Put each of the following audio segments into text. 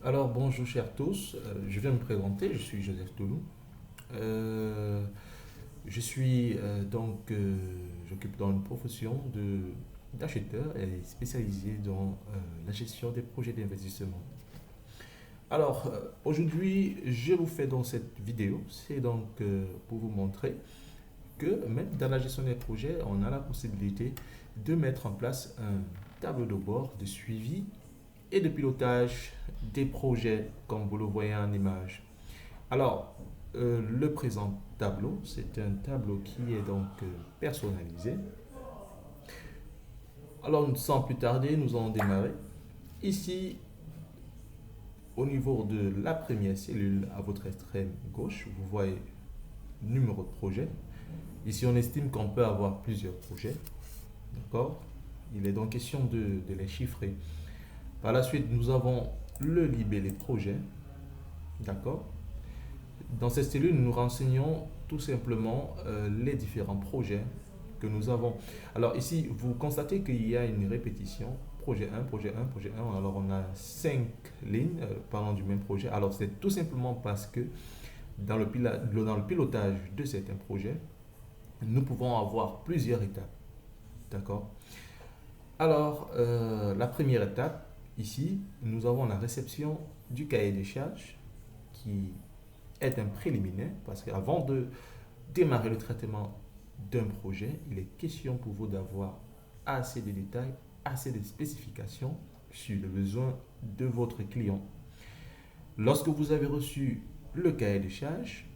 Alors bonjour chers tous. Je vais me présenter, je suis Joseph Toulou. Euh, j'occupe dans une profession d'acheteur et spécialisé dans la gestion des projets d'investissement. Alors aujourd'hui, je vous fais dans cette vidéo, c'est donc pour vous montrer que même dans la gestion des projets, on a la possibilité de mettre en place un tableau de bord de suivi et de pilotage des projets comme vous le voyez en image. Alors, le présent tableau, c'est un tableau qui est donc personnalisé. Alors, sans plus tarder, nous allons démarrer. Ici, au niveau de la première cellule à votre extrême gauche, vous voyez numéro de projet. Ici, on estime qu'on peut avoir plusieurs projets. D'accord. Il est donc question de les chiffrer. Par la suite, nous avons le libellé projet. D'accord. Dans cette cellule, nous renseignons tout simplement les différents projets que nous avons. Alors ici, vous constatez qu'il y a une répétition. Projet 1, projet 1, projet 1. Alors on a 5 lignes parlant du même projet. Alors c'est tout simplement parce que dans le pilotage de certains projets, nous pouvons avoir plusieurs étapes. D'accord. Alors, la première étape, ici, nous avons la réception du cahier des charges qui est un préliminaire parce qu'avant de démarrer le traitement d'un projet, il est question pour vous d'avoir assez de détails, assez de spécifications sur le besoin de votre client. Lorsque vous avez reçu le cahier de charges,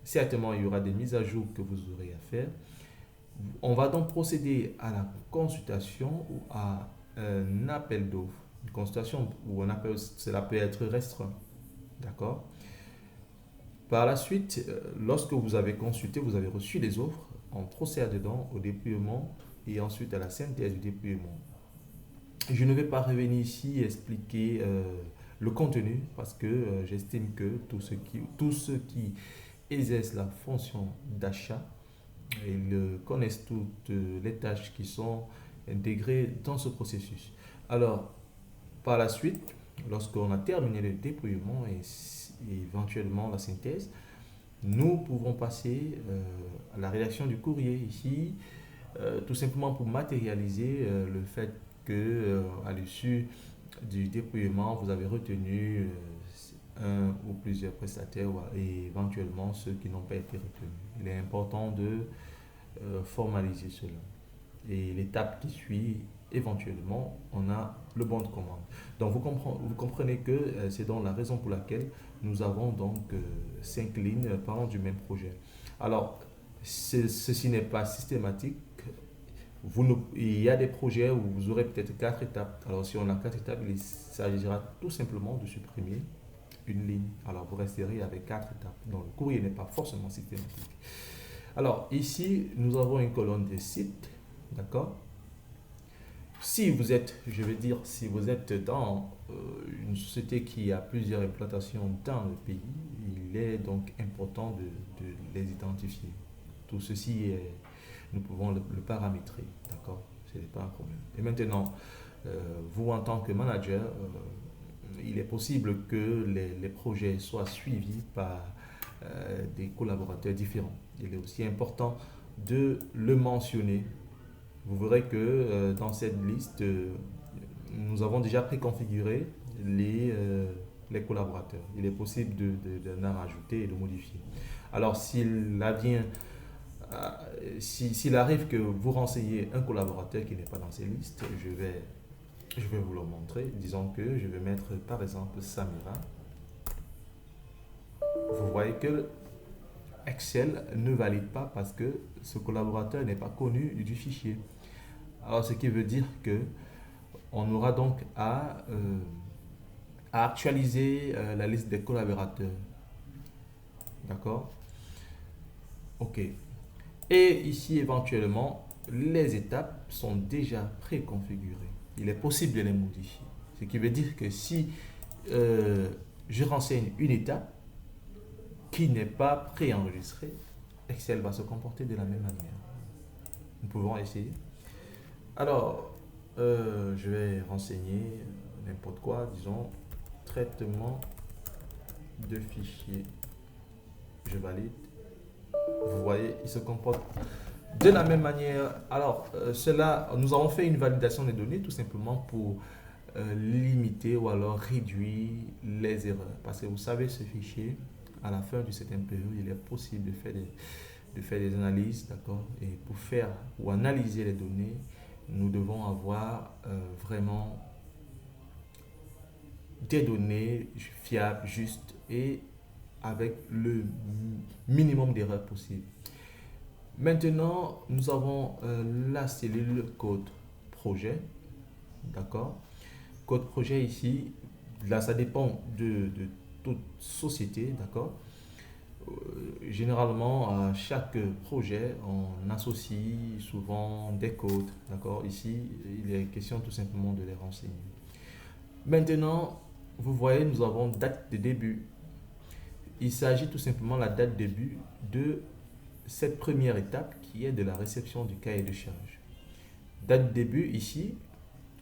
certainement il y aura des mises à jour que vous aurez à faire. On va donc procéder à la consultation ou à un appel d'offres. Une consultation ou un appel, cela peut être restreint. D'accord. Par la suite, lorsque vous avez consulté, vous avez reçu les offres, on procède dedans au dépouillement et ensuite à la synthèse du dépouillement. Je ne vais pas revenir ici et expliquer le contenu parce que j'estime que tous ceux qui exercent la fonction d'achat, ils connaissent toutes les tâches qui sont intégrées dans ce processus. Alors, par la suite, lorsqu'on a terminé le dépouillement et éventuellement la synthèse, nous pouvons passer à la rédaction du courrier ici, tout simplement pour matérialiser le fait que à l'issue du dépouillement, vous avez retenu un ou plusieurs prestataires et éventuellement ceux qui n'ont pas été retenus. Il est important de formaliser cela. Et l'étape qui suit, éventuellement, on a le bon de commande. Donc vous comprenez que c'est donc la raison pour laquelle nous avons donc 5 lignes parlant du même projet. Alors, ceci n'est pas systématique. Il y a des projets où vous aurez peut-être 4 étapes. Alors, si on a 4 étapes, il s'agira tout simplement de supprimer une ligne. Alors, vous resterez avec 4 étapes. Donc, le courrier n'est pas forcément systématique. Alors, ici, nous avons une colonne de sites. D'accord. Si vous êtes, je veux dire, si vous êtes dans une société qui a plusieurs implantations dans le pays, il est donc important de les identifier. Tout ceci, nous pouvons le paramétrer, d'accord. Ce n'est pas un problème. Et maintenant, vous en tant que manager, il est possible que les projets soient suivis par des collaborateurs différents. Il est aussi important de le mentionner. Vous verrez que dans cette liste, nous avons déjà préconfiguré les collaborateurs. Il est possible d'en rajouter et de modifier. Alors, s'il arrive que vous renseigniez un collaborateur qui n'est pas dans ces listes, je vais vous le montrer. Disons que je vais mettre par exemple Samira. Vous voyez que Excel ne valide pas parce que ce collaborateur n'est pas connu du fichier. Alors, ce qui veut dire que on aura donc à actualiser la liste des collaborateurs. D'accord. OK. Et ici, éventuellement, les étapes sont déjà préconfigurées. Il est possible de les modifier. Ce qui veut dire que si je renseigne une étape qui n'est pas préenregistrée, Excel va se comporter de la même manière. Nous pouvons essayer. Alors, je vais renseigner n'importe quoi, disons traitement de fichiers. Je valide. Vous voyez, il se comporte de la même manière. Alors, nous avons fait une validation des données tout simplement pour limiter ou alors réduire les erreurs. Parce que vous savez, ce fichier, à la fin de cette période, il est possible de faire des analyses, d'accord? Et pour faire ou analyser les données, nous devons avoir vraiment des données fiables, justes et avec le minimum d'erreurs possible. Maintenant, nous avons la cellule code projet, d'accord? Code projet ici, là ça dépend de toute société, d'accord? Généralement, à chaque projet, on associe souvent des codes, d'accord? Ici, il est question tout simplement de les renseigner. Maintenant, vous voyez, nous avons date de début. Il s'agit tout simplement de la date de début de cette première étape qui est de la réception du cahier de charge. Date de début ici,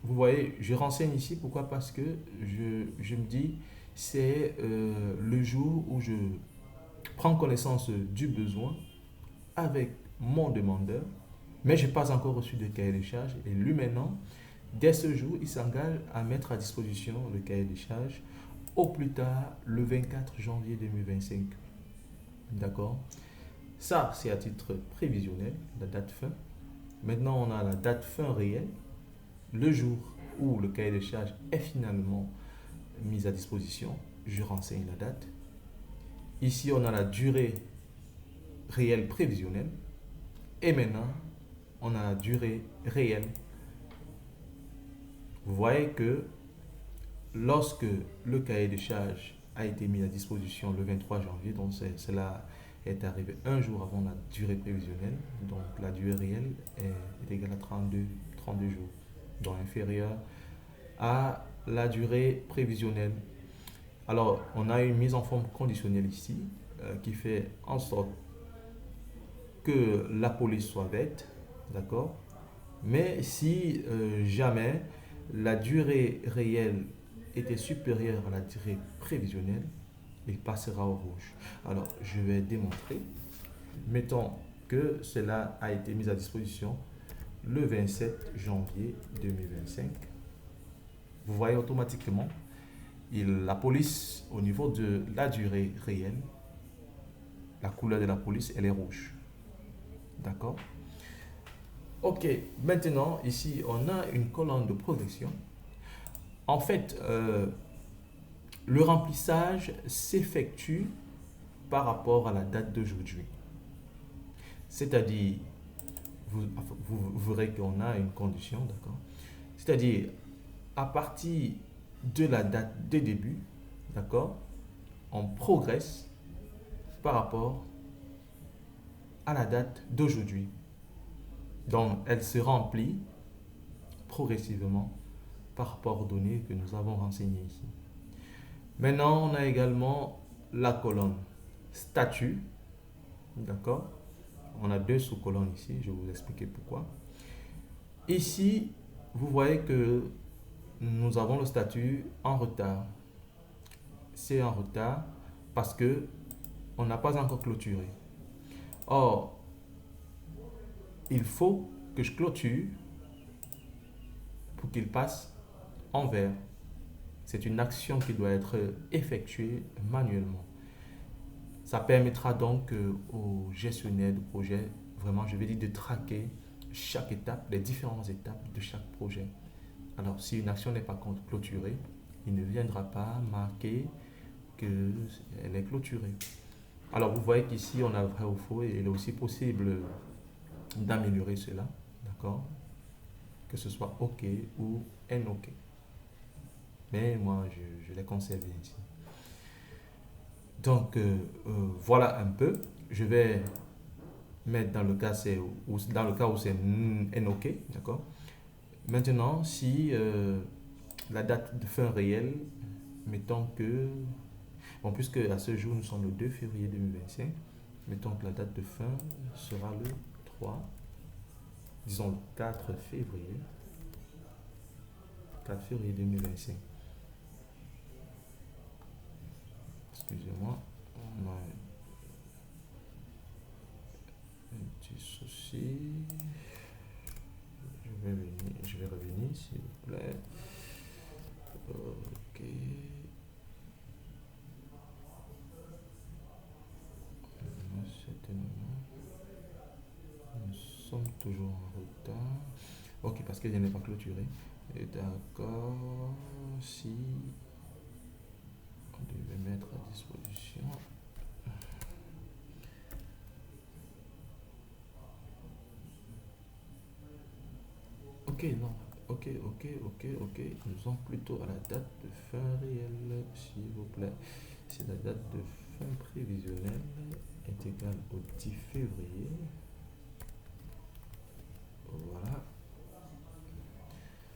vous voyez, je renseigne ici. Pourquoi? Parce que je me dis, c'est le jour où je prends connaissance du besoin avec mon demandeur, mais je n'ai pas encore reçu de cahier de charge. Et lui maintenant, dès ce jour, il s'engage à mettre à disposition le cahier de charge au plus tard le 24 janvier 2025. D'accord? Ça, c'est à titre prévisionnel, la date fin. Maintenant, on a la date fin réelle, le jour où le cahier de charge est finalement mis à disposition. Je renseigne la date. Ici, on a la durée réelle prévisionnelle. Et maintenant, on a la durée réelle. Vous voyez que lorsque le cahier de charge a été mis à disposition le 23 janvier, donc cela est arrivé un jour avant la durée prévisionnelle, donc la durée réelle est égale à 32 jours, donc inférieure à la durée prévisionnelle. Alors, on a une mise en forme conditionnelle ici qui fait en sorte que la police soit vête, d'accord? Mais si jamais la durée réelle était supérieure à la durée prévisionnelle, il passera au rouge. Alors, je vais démontrer. Mettons que cela a été mis à disposition le 27 janvier 2025. Vous voyez automatiquement, la police, au niveau de la durée réelle, la couleur de la police, elle est rouge. D'accord? Ok, maintenant, ici, on a une colonne de progression. En fait, le remplissage s'effectue par rapport à la date d'aujourd'hui. C'est-à-dire, vous verrez qu'on a une condition, d'accord? C'est-à-dire, à partir de la date de début, d'accord, on progresse par rapport à la date d'aujourd'hui. Donc, elle se remplit progressivement par rapport aux données que nous avons renseignées ici. Maintenant, on a également la colonne statut, d'accord? On a deux sous-colonnes ici, je vais vous expliquer pourquoi. Ici, vous voyez que nous avons le statut en retard. C'est en retard parce que on n'a pas encore clôturé. Or, il faut que je clôture pour qu'il passe en vert. C'est une action qui doit être effectuée manuellement. Ça permettra donc aux gestionnaires de projet, vraiment, je vais dire, de traquer chaque étape, les différentes étapes de chaque projet. Alors, si une action n'est pas clôturée, il ne viendra pas marquer qu'elle est clôturée. Alors, vous voyez qu'ici, on a vrai ou faux et il est aussi possible d'améliorer cela, d'accord? Que ce soit OK ou NOK. Mais moi, je l'ai conservé ici. Donc, voilà un peu. Je vais mettre dans le cas, où c'est NOK, d'accord? Maintenant, si la date de fin réelle, mettons que, bon, puisque à ce jour, nous sommes le 2 février 2025, mettons que la date de fin sera le 3, disons le 4 février 2025. excusez-moi, on a un petit souci. Je vais revenir s'il vous plaît. Ok. Certainement. Nous sommes toujours en retard. Ok, parce que je n'ai pas clôturé. D'accord. Si on devait mettre à disposition. Ok, non. Ok. Nous sommes plutôt à la date de fin réelle, s'il vous plaît. Si la date de fin prévisionnelle est égale au 10 février. Voilà.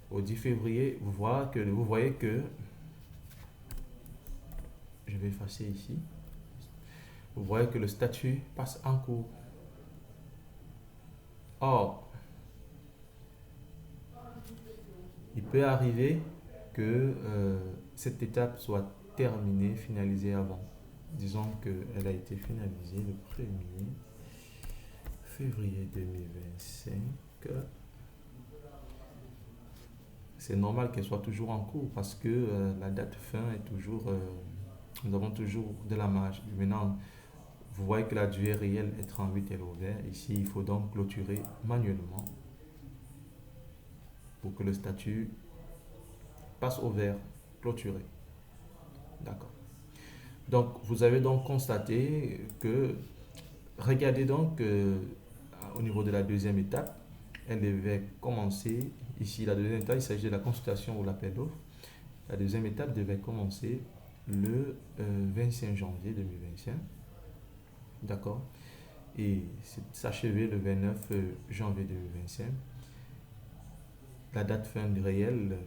Au 10 février, vous voyez que je vais effacer ici. Vous voyez que le statut passe en cours. Or, il peut arriver que cette étape soit terminée, finalisée avant. Disons qu'elle a été finalisée le 1er février 2025. C'est normal qu'elle soit toujours en cours parce que la date fin est toujours... nous avons toujours de la marge. Maintenant, vous voyez que la durée réelle est 38, elle est ouverte. Ici, il faut donc clôturer manuellement pour que le statut passe au vert, clôturé. D'accord. Donc, vous avez donc constaté que, regardez donc au niveau de la deuxième étape, elle devait commencer, ici la deuxième étape, il s'agit de la consultation ou l'appel d'offres. La deuxième étape devait commencer le 25 janvier 2025. D'accord. Et s'achever le 29 janvier 2025. La date fin réelle,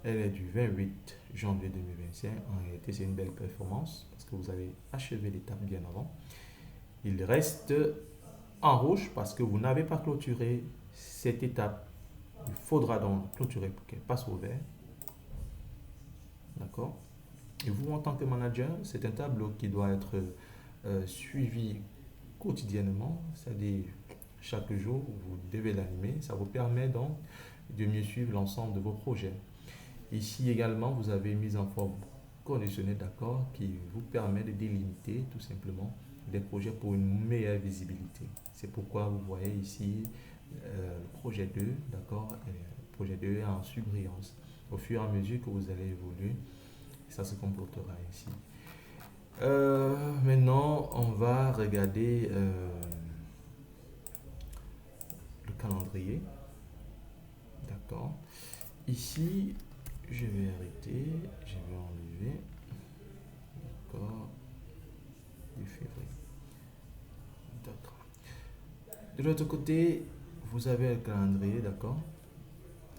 elle est du 28 janvier 2025. En réalité, c'est une belle performance parce que vous avez achevé l'étape bien avant. Il reste en rouge parce que vous n'avez pas clôturé cette étape. Il faudra donc clôturer pour qu'elle passe au vert. D'accord. Et vous, en tant que manager, c'est un tableau qui doit être suivi quotidiennement, c'est-à-dire chaque jour, vous devez l'animer. Ça vous permet donc de mieux suivre l'ensemble de vos projets. Ici également, vous avez une mise en forme conditionnelle, d'accord, qui vous permet de délimiter tout simplement des projets pour une meilleure visibilité. C'est pourquoi vous voyez ici le projet 2, d'accord, le projet 2 est en surbrillance. Au fur et à mesure que vous allez évoluer, ça se comportera ici. Maintenant, on va regarder le calendrier. D'accord. Ici, je vais arrêter, je vais enlever. D'accord. Du février. D'accord. De l'autre côté, vous avez le calendrier, d'accord.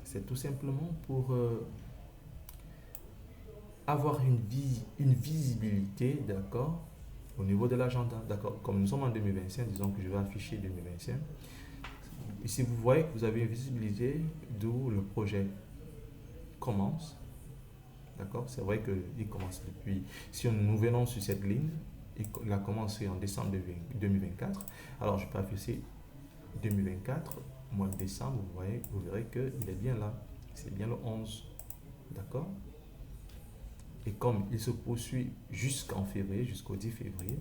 C'est tout simplement pour avoir une visibilité, d'accord, au niveau de l'agenda, d'accord. Comme nous sommes en 2025, disons que je vais afficher 2025. Ici, vous voyez que vous avez une visibilité d'où le projet commence, d'accord. C'est vrai qu'il commence depuis, si nous venons sur cette ligne, il a commencé en décembre 2024. Alors, je peux afficher 2024, mois de décembre, vous verrez qu'il est bien là. C'est bien le 11, d'accord. Et comme il se poursuit jusqu'en février, jusqu'au 10 février,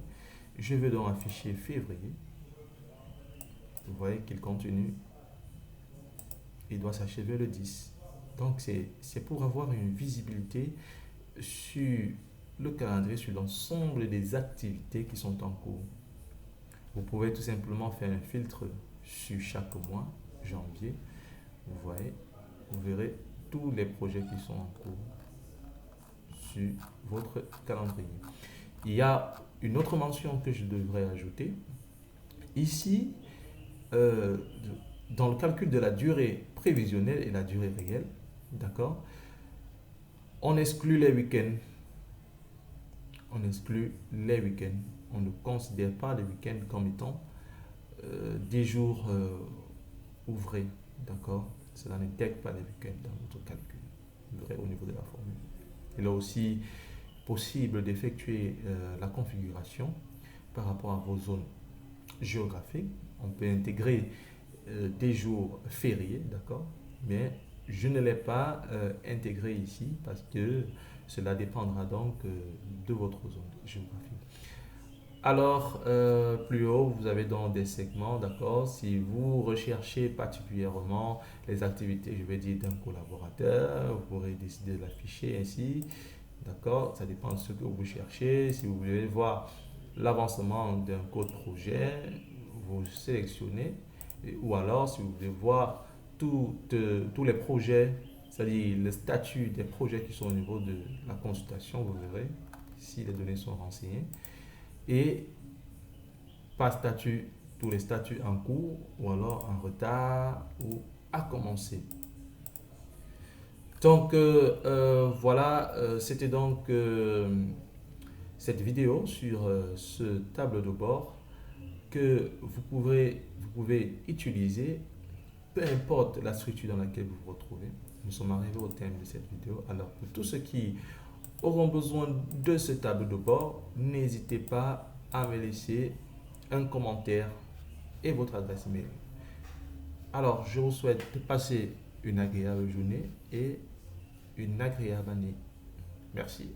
je vais donc afficher février. Vous voyez qu'il continue. Il doit s'achever le 10. Donc c'est pour avoir une visibilité sur le calendrier, sur l'ensemble des activités qui sont en cours. Vous pouvez tout simplement faire un filtre sur chaque mois, janvier. Vous voyez, vous verrez tous les projets qui sont en cours sur votre calendrier. Il y a une autre mention que je devrais ajouter. Ici, dans le calcul de la durée prévisionnelle et la durée réelle, d'accord, on exclut les week-ends. On exclut les week-ends. On ne considère pas les week-ends comme étant des jours ouvrés, d'accord. Cela n'intègre pas les week-ends dans notre calcul, au niveau de la formule. Et là aussi, possible d'effectuer la configuration par rapport à vos zones géographiques. On peut intégrer des jours fériés, d'accord? Mais je ne l'ai pas intégré ici parce que cela dépendra donc de votre zone géographique. Alors, plus haut, vous avez donc des segments, d'accord? Si vous recherchez particulièrement les activités, je vais dire, d'un collaborateur, vous pourrez décider de l'afficher ainsi, d'accord? Ça dépend de ce que vous cherchez. Si vous voulez voir l'avancement d'un code projet, vous sélectionnez. Ou alors, si vous voulez voir tous les projets, c'est-à-dire le statut des projets qui sont au niveau de la consultation, vous verrez si les données sont renseignées. Et par statut, tous les statuts en cours ou alors en retard ou à commencer. Donc voilà, c'était donc cette vidéo sur ce tableau de bord que vous pouvez utiliser, peu importe la structure dans laquelle vous vous retrouvez. Nous sommes arrivés au thème de cette vidéo. Alors pour tous ceux qui auront besoin de ce tableau de bord, n'hésitez pas à me laisser un commentaire et votre adresse email. Alors je vous souhaite de passer une agréable journée et une agréable année. Merci.